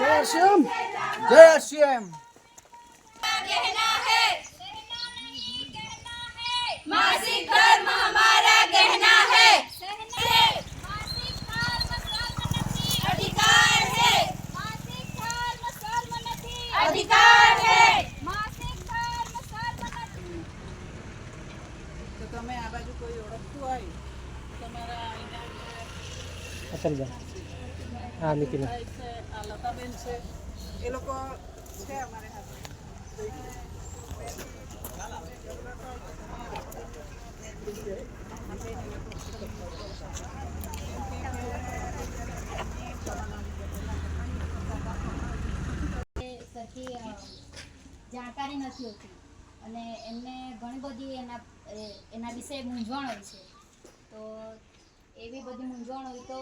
जय श्याम जय श्याम मासिक धर्म हमारा कहना है अधिकार है अधिकार है तो તમે આ બાજુ કોઈ ઓળખતું હોય તમારા અહીંયા અસલબા હા નિકિલા છે આ લતાબેન છે એ લોકો છે અમારે સાથે સરખી જાણકારી નથી હોતી અને એમને ઘણી બધી એના વિશે મૂંઝવણ હોય છે તો એવી બધી મૂંઝવણ હોય તો